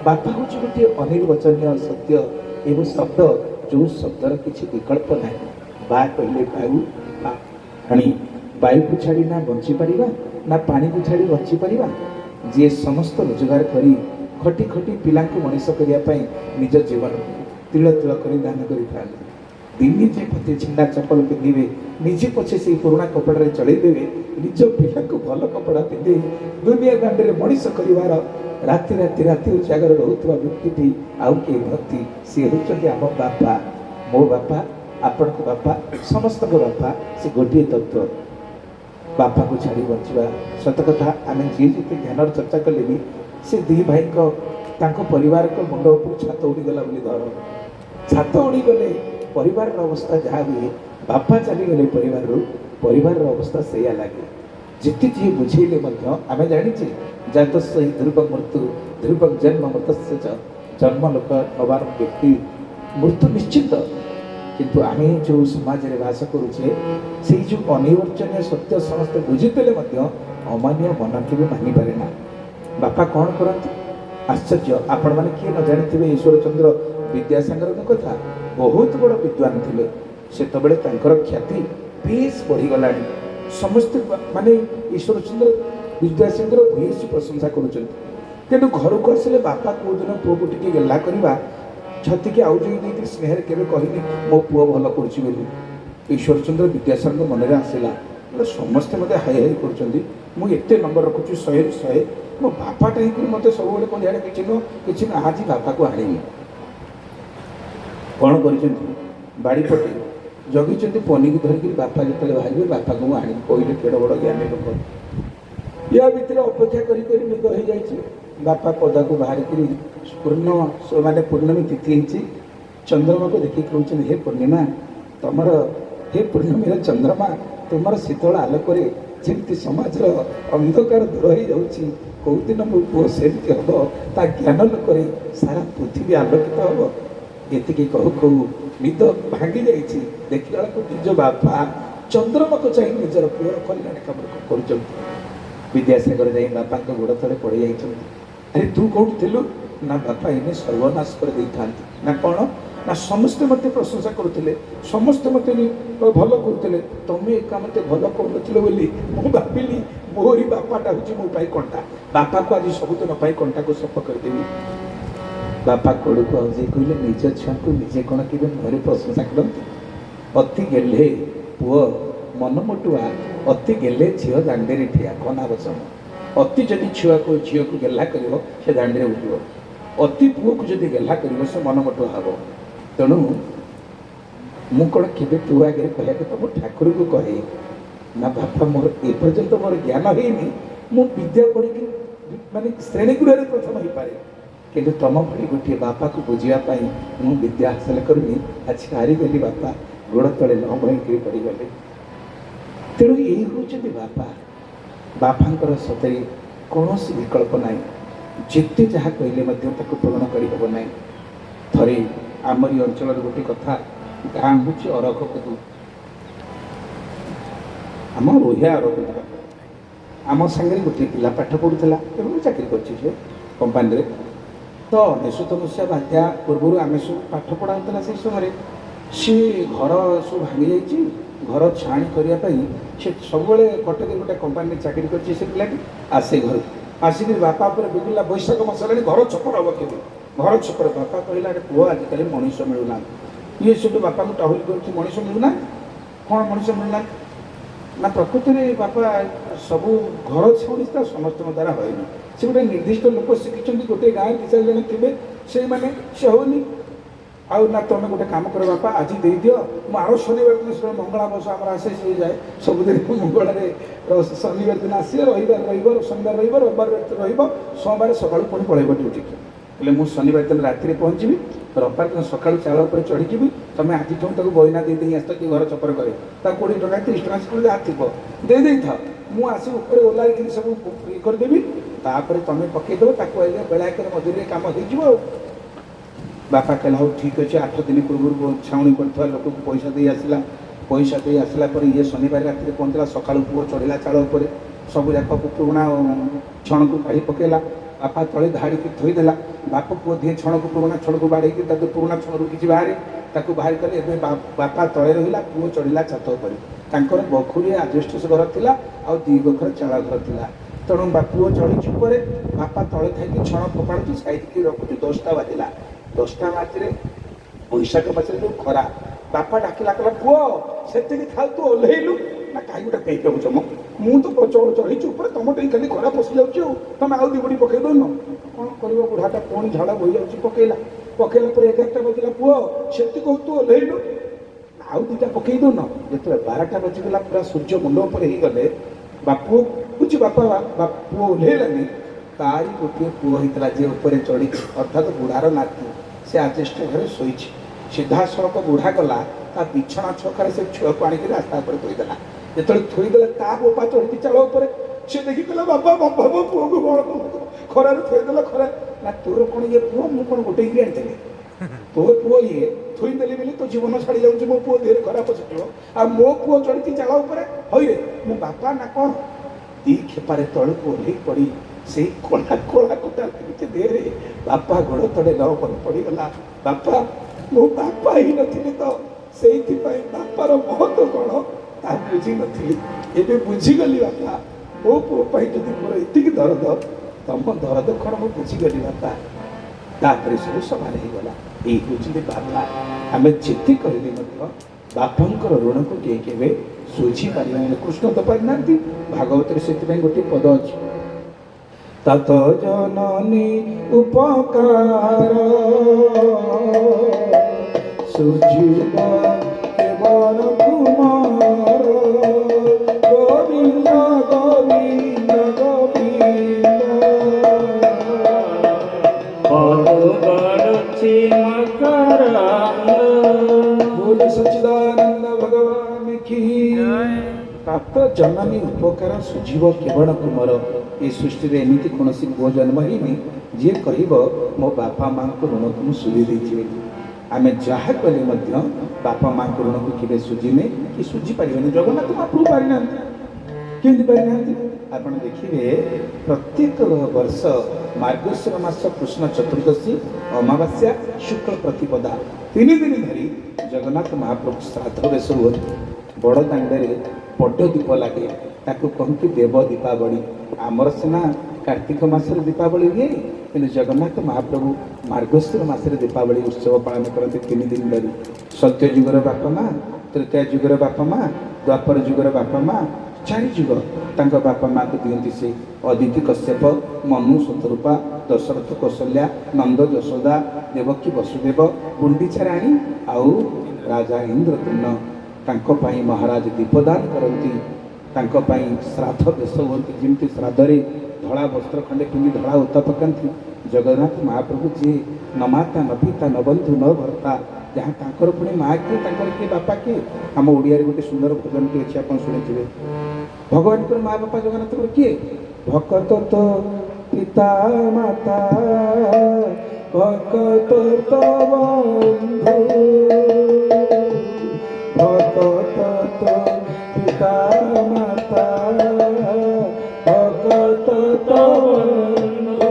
बापा हूँ गोटे अनिर्वचनीय सत्य एवं शब्द जो शब्दर किसी विकल्प ना बा कहले वायु पाणी वायु को छाड़ी ना बंची पारिबा ना पानी को छाड़ी बंची पारिबा जी समस्त रोजगार करी खटी खटी पिला मनीष करने निज जीवन तिल तिल कर दान कर दिल्ली जे पते छिंडा चप्पल पिंधे निजे पछे से पुराणा कपड़ा चलदेवे निज पिला को भल कपड़ा पिंधे दुनिया दांडे मनीष कर राति राति राति उजागर रोकवा व्यक्ति आउ के भक्ति सी होती आम बापा मो बापा आपण को बापा समस्त को बापा से गोटे तत्व बापा को छाड़ी बचा सत कथा आम जी जिते ज्ञान चर्चा कले भी से दी भाई को परिवार को मुंड उपर छात उड़ीगला धर छात उड़ीगले परिवार अवस्था जहाँ हुए बापा चलीगले परिवार अवस्था से लगे जिते जी बुझेले आम जाचे जात से ध्रुव मृत्यु ध्रुव जन्म मृत जन्म लोक नवार व्यक्ति मृत्यु निश्चित किंतु आम जो समाज में बास करुचे से जो अनिवर्चनीय सत्य समस्त बुझीदेले अमान्य मन के भी मानि पारे ना बापा कौन करते आश्चर्य आपण मैंने किए न जानी ईश्वर चंद्र विद्यासागर कथा बहुत बड़ विद्वान थे से ख्याति बेस बढ़ीगला समस्ते माने ईश्वर चंद्र विद्यासागर भूयसी प्रशंसा कर घर को आसिले बापा कौ दिन पुओ को टी गेला करवा छाती के आउ जो स्नेह के कहनी मो पुओ भल कर ईश्वर चंद्र विद्यासागर मन में आसला समस्ते मत हाई हाई कर नंबर रखुच्छी 100 मो बापाटा ही मत सब कौन जाए कि आज बापा को आनी कौन कर बाड़ी पटे जगी पनी की धरिक बापा जो बाहर बापा को आनी कहले केड़ बड़ ज्ञानी लोक या भितर अपेक्षा निद हो जाए बापा पदा को बाहर पूर्ण माने पूर्णमी तिथि चंद्रमा को देखिए कहते हे पूर्णिमा तुमर हे पूर्णमी चंद्रमा तुम शीतल आलोक जमी समाज अंधकार दूर हो जाऊँगी कौ दिन मो पुओ सेमती हम ता ज्ञान लोक सारा पृथ्वी आलोकित हम ये कहू कहू निद भांगी जाइए देखला निज बापा चंद्रमा को चाहिए निजर पुअर कल्याण कम कर विद्यासागर जाई बापा गोड़ तले पड़ जाइए अरे तू कौन थिलु ना बापा इन्हें सर्वनाश कर दे था ना कौन ना समस्ते मत प्रशंसा करुले समस्ते मत भल करुले तुम एका मत भल कर मु भाविली मोरी बापाटा हूँ मो कंटा बापा को आज सबुदिन कंटा को सफ करदेवी बापा कड़ को आज कहले निज छुआ को निजे कौन कि घर प्रशंसा करते अति गेले पुओ मनमुटुआ अति गेले झील दांडे ठिया कना बचन अति जदि छुआ को झील को गेला कर दांडे उठो अति पुओ को जब गेला कर से मनमुटुआ हम तेणु मु कौन के तू आगे कह तुम ठाकुर को कहे ना बापा मोर एपर्यंत मोर ज्ञान है मु विद्या पढ़ी माने श्रेणीगृह प्रथम हो पाए कि तुम भली गोटे बापा को बुझापी मु विद्या हासिल करनी आज हारीगली बापा गोड़ तले न भयंकर पड़गले तेणु यही हूँ बापा बापांकर सतरे कौन विकल्प ना जिते जहाँ कहले पूरण करना थे आमरी अंचल गोटे कथा गाँ हूँ अरखपुर आम रोहिया अरखपुर आम सांगे गोटे पिला पाठ पढ़ुला चाकरी कर कंपानी तो 19 मसीहा बात्या पूर्व आम सब पाठ पढ़ाला से समय सी घर सब भांगी जाइए घर छाणी करने से सब कटक गोटे कंपानी चाकरी कर पिलाटी आसे घर आसिक बापा पर बिगुला बैशाख मसला घर छपर हम के घर छपर बापा कहला पुओ आजिकल मनीष मिलूना ये सब बापा को टाहुल कर मनीष मिलूना कौन मनीष मिलूना ना प्रकृति में बापा सब घर छाणी समस्त द्वारा होनी से गोटे निर्दिष्ट लोक शिखी गोटे गाँव दि चार जन थे से मैंने से होनी आउ ना तुम गोटे कम कर बापा आज दे दियो मु आरो शनिवार दिन मंगला बस आम आसे सी जाए सबुदिन मंगल शनिवार दिन आसे रविवार शनिवार रविवार सोमवार सका पुणी पलैब ड्यूटी बोले मुझ शनिवार दिन राति पहुँची रविवार दिन सका चाल पर चढ़ी तुम आज तुम बहिना दे आस कि घर चपर करे 20 टका 30 टका से जहाँ थी दे था मुझे आस ओह्ल सब ये करदेवी तापर तुम पकईदेव ताको बेलाकर मजूरी कम हो बापा कहला हो ठीक अच्छे 8 दिन पूर्व छाउणी कर लोक पैसा दे आसला पर ये शनिवार राति पहुँचला सका पुओ चढ़ला चाल सब जाक पुराणा छण को काढ़ी पकेला ବାପା ତଳେ ଧାଡ଼ିକି ଥୋଇଦେଲା। ବାପ ପୁଅ ଦିଏ ଛଣକୁ ପୁରୁଣା ଛଣକୁ ବାଡ଼େଇକି ତାକୁ ପୁରୁଣା ଛଣରୁ କିଛି ବାହାରେ ତାକୁ ବାହାରି କଲେ। ଏବେ ବାପା ତଳେ ରହିଲା, ପୁଅ ଚଢ଼ିଲା ଛାତ ଉପରେ। ତାଙ୍କର ବଖୁରିଆ ଆଜବେଷ୍ଟସ୍ ଘର ଥିଲା ଆଉ 2 ବଖରା ଚାଳ ଘର ଥିଲା। ତେଣୁ ପୁଅ ଚଢ଼ିଛି ଉପରେ, ବାପା ତଳେ ଥାଇକି ଛଣ ଫୋପାଡ଼ୁଛି, ସାଇତିକି ରଖୁଛି। 10ଟା ବାଜିଲା। 10ଟା ବାଜିରେ ବୈଶାଖ ମାସରେ ଯେଉଁ ଖରା, ବାପା ଡାକିଲା, କହିଲା ପୁଅ ସେତିକି ଥାଉ, ତୁ ଓହ୍ଲେଇଲୁ ନା କାହିଁ ଗୋଟେ ପେଇ ରହୁଛ ମ, ମୁଁ ତ ଚଢ଼ିଛି ଉପରେ, ତମ ଟିକେ ଖାଲି ଖରା ପଶି ଯାଉଛି ଆଉ ତମେ ଆଉ 2 ବୁଡ଼ି ପକେଇ ଦଉନ। କ'ଣ କରିବ, ବୁଢ଼ାଟା ପୁଣି ଝାଳ ବୋହି ଯାଉଛି, ପକେଇଲା ପରେ 11ଟା ବାଜିଲା, ପୁଅ ସେତିକି କହୁ, ତୁ ଓହ୍ଲେଇଲୁ ଆଉ 2ଟା ପକେଇ ଦଉନ। ଯେତେବେଳେ 12ଟା ବାଜିଗଲା, ପୁରା ସୂର୍ଯ୍ୟ ମୁଣ୍ଡ ଉପରେ ହେଇଗଲେ, ପୁଅ ବୁଝି ବାପା ପୁଅ ଓହ୍ଲେଇଲାନି। ତାରି ଗୋଟିଏ ପୁଅ ହେଇଥିଲା ଯେ ଉପରେ ଚଢ଼ିଛି, ଅର୍ଥାତ୍ ବୁଢ଼ାର ନାତି। ସେ ଆଜବେଷ୍ଟ ଘରେ ଶୋଇଛି। ସିଧାସଳଖ ବୁଢ଼ା ଗଲା, ତା ବିଛଣା ଛକରେ ସେ ଛୁଆକୁ ଆଣିକି ରାସ୍ତା ଉପରେ ଥୋଇଦେଲା। ଯେତେବେଳେ ଥୋଇଦେଲା, ତା ବୋପା ଚଢ଼ିଛି ଚାଳ ଉପରେ। ସେ ଦେଖିଥିଲା, ବାପା ବାପା ମୋ ପୁଅକୁ ବଳ ଖରାରେ ଥୋଇଦେଲା। ଖରା ନା ତୋର କ'ଣ ଇଏ ପୁଅ, ମୁଁ କ'ଣ ଗୋଟେଇକି ଆଣିଥିଲି? ତୋ ପୁଅ ଇଏ ଥୋଇଦେଲି ବୋଲି ତୋ ଜୀବନ ଛାଡ଼ି ଯାଉଛି, ମୋ ପୁଅ ଦେହରେ ଖରା ପଶିଯିବ। ଆଉ ମୋ ପୁଅ ଚଢ଼ିଛି ଚାଳ ଉପରେ, ହଇରେ ମୁଁ ବାପା ନା କ'ଣ? 2 ଖେପାରେ ତଳକୁ ଓହ୍ଲେଇ ପଡ଼ି ସେଇ କଳା କଳା କୁଟା ଲାଗିଛି ଦେହରେ। ବାପା ଗୋଡ଼ ତଳେ ନ ପଡ଼ିଗଲା। ବାପା ମୋ ବାପା ହେଇନଥିଲି ତ, ସେଇଥିପାଇଁ ବାପାର ମହତ୍ଵ କ'ଣ ତାହା ବୁଝିନଥିଲି। ଏବେ ବୁଝିଗଲି ବାପା, ମୋ ପୁଅ ପାଇଁ ଯଦି ମୋର ଏତିକି ଦରଦ, ତମ ଦରଦ କ'ଣ ମୁଁ ବୁଝିଗଲି ବାପା। ତାପରେ ସବୁ ସମାନ ହେଇଗଲା। ଏଇ ହେଉଛନ୍ତି ବାପା। ଆମେ ଯେତେ କହିଲେ ମଧ୍ୟ ବାପାଙ୍କର ଋଣକୁ କିଏ କେବେ ଶୁଝି ପାରିନାହିଁ। କୃଷ୍ଣ ତ ପାରିନାହାନ୍ତି। ଭାଗବତରେ ସେଥିପାଇଁ ଗୋଟିଏ ପଦ ଅଛି, ତତ ଜନନୀ ଉପକାର ସୁଜୀବ କେବଳ କୁମାର, ଗୋବିନ୍ଦ ଗୋବିନ୍ଦ ଗୋବିନ୍ଦ बोल सच्चिदानंद भगवान की। प्राप्त जननी उपकार सुझीव केवल कुमार। ये सृष्टि रे एमिति कोनोसी पुओ जन्म ହେଇନି ଯିଏ କହିବ ମୋ ବାପା ମାଙ୍କ ଋଣକୁ ମୁଁ ସୁଝି ଦେଇଛି ବୋଲି। ଆମେ ଯାହା କଲେ ମଧ୍ୟ ବାପା ମାଙ୍କ ଋଣକୁ କେବେ ସୁଝିନେ କି ସୁଝି ପାରିବେନି। ଜଗନ୍ନାଥ ମହାପ୍ରଭୁ ପାରିନାହାନ୍ତି। କେମିତି ପାରିନାହାନ୍ତି? ଆପଣ ଦେଖିବେ, ପ୍ରତ୍ୟେକ ବର୍ଷ ମାର୍ଗଶିର ମାସ କୃଷ୍ଣ ଚତୁର୍ଦ୍ଦଶୀ, ଅମାବାସ୍ୟା, ଶୁକ୍ଳ ପ୍ରତିପଦା 3 ଦିନ ଧରି ଜଗନ୍ନାଥ ମହାପ୍ରଭୁ ଶ୍ରାଦ୍ଧ ବେଶ ହୁଅନ୍ତି। ବଡ଼ ଦାଣ୍ଡରେ ବଡ଼ ଦୀପ ଲାଗେ, ତାକୁ କହନ୍ତି ଦେବ ଦୀପାବଳି। ଆମର ସିନା କାର୍ତ୍ତିକ ମାସରେ ଦୀପାବଳି ହୁଏ, କିନ୍ତୁ ଜଗନ୍ନାଥ ମହାପ୍ରଭୁ ମାର୍ଗଶିର ମାସରେ ଦୀପାବଳି ଉତ୍ସବ ପାଳନ କରନ୍ତି 3 ଦିନ ଧରି। ସତ୍ୟ ଯୁଗର ବାପା ମା, ତ୍ରେତୟା ଯୁଗର ବାପା ମା, ଦ୍ୱାପର ଯୁଗର ବାପା ମା, 4 ଯୁଗ ତାଙ୍କ ବାପା ମାଆକୁ ଦିଅନ୍ତି। ସେ ଅଦିତି କଶ୍ୟପ, ମନୁ ଶତରୂପା, ଦଶରଥ କୌଶଲ୍ୟା, ନନ୍ଦ ଯଶୋଦା, ଦେବକୀ ବସୁଦେବ, ଗୁଣ୍ଡିଚା ରାଣୀ ଆଉ ରାଜା ଇନ୍ଦ୍ରଦ୍ୟୁମ୍ନ। ତାଙ୍କ ପାଇଁ ମହାରାଜ ଦୀପଦାନ କରନ୍ତି, ତାଙ୍କ ପାଇଁ ଶ୍ରାଦ୍ଧ ବେଶ ହୁଅନ୍ତି। ଯେମିତି ଶ୍ରାଦ୍ଧରେ ଧଳା ବସ୍ତ୍ର ଖଣ୍ଡେ ପିନ୍ଧି ଧଳା ଓତା ପକାନ୍ତି, ଜଗନ୍ନାଥ ମହାପ୍ରଭୁ ଯିଏ ନ ମାତା ନ ପିତା ନ ବନ୍ଧୁ ନ ଭର୍ତ୍ତା, ଯାହା ତାଙ୍କର ପୁଣି ମା କିଏ, ତାଙ୍କର କିଏ ବାପା କିଏ? ଆମ ଓଡ଼ିଆରେ ଗୋଟେ ସୁନ୍ଦର ଭଜନଟି ଅଛି, ଆପଣ ଶୁଣିଥିବେ। ଭଗବାନଙ୍କର ମା ବାପା ଜଗନ୍ନାଥଙ୍କର କିଏ? ଭକତ ତ ପିତା ମାତା, ଭକତ ତ ବନ୍ଧୁ, ଭକତ ତ ପିତା ମାତା, ଭକତ ତ ବନ୍ଧୁ,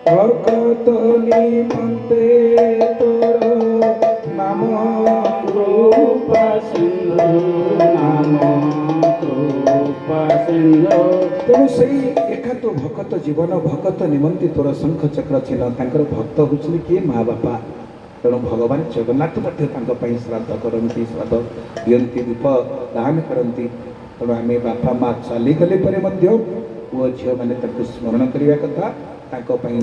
ভকত নিমন্তে তোর নাম কৃপা সিন্ধু, নাম কৃপা সিন্ধু। তেଣୁ ସେଇ ଏକାନ୍ତ ଭକତ ଜୀବନ, ଭକତ ନିମନ୍ତେ ତୋର ଶଙ୍ଖ ଚକ୍ର ଚିହ୍ନ। ତାଙ୍କର ଭକ୍ତ ହେଉଛନ୍ତି କିଏ? ମା ବାପା। ତେଣୁ ଭଗବାନ ଜଗନ୍ନାଥ ମଧ୍ୟ ତାଙ୍କ ପାଇଁ ଶ୍ରାଦ୍ଧ କରନ୍ତି, ଶ୍ରାଦ୍ଧ ଦିଅନ୍ତି, ଦୀପ ଦାନ କରନ୍ତି। ତେଣୁ ଆମେ ବାପା ମା ଚାଲିଗଲେ ପରେ ମଧ୍ୟ ପୁଅ ଝିଅମାନେ ତାକୁ ସ୍ମରଣ କରିବା କଥା। ତାଙ୍କ ପାଇଁ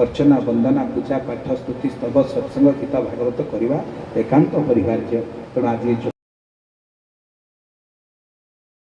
ଅର୍ଚ୍ଚନା, ବନ୍ଦନା, ପୂଜା ପାଠ, ସ୍ତୁତି, ସ୍ତବ, ସତ୍ସଙ୍ଗ, ଗୀତା ଭାଗବତ କରିବା ଏକାନ୍ତ ଅପରିହାର୍ଯ୍ୟ। ତେଣୁ ଆଜି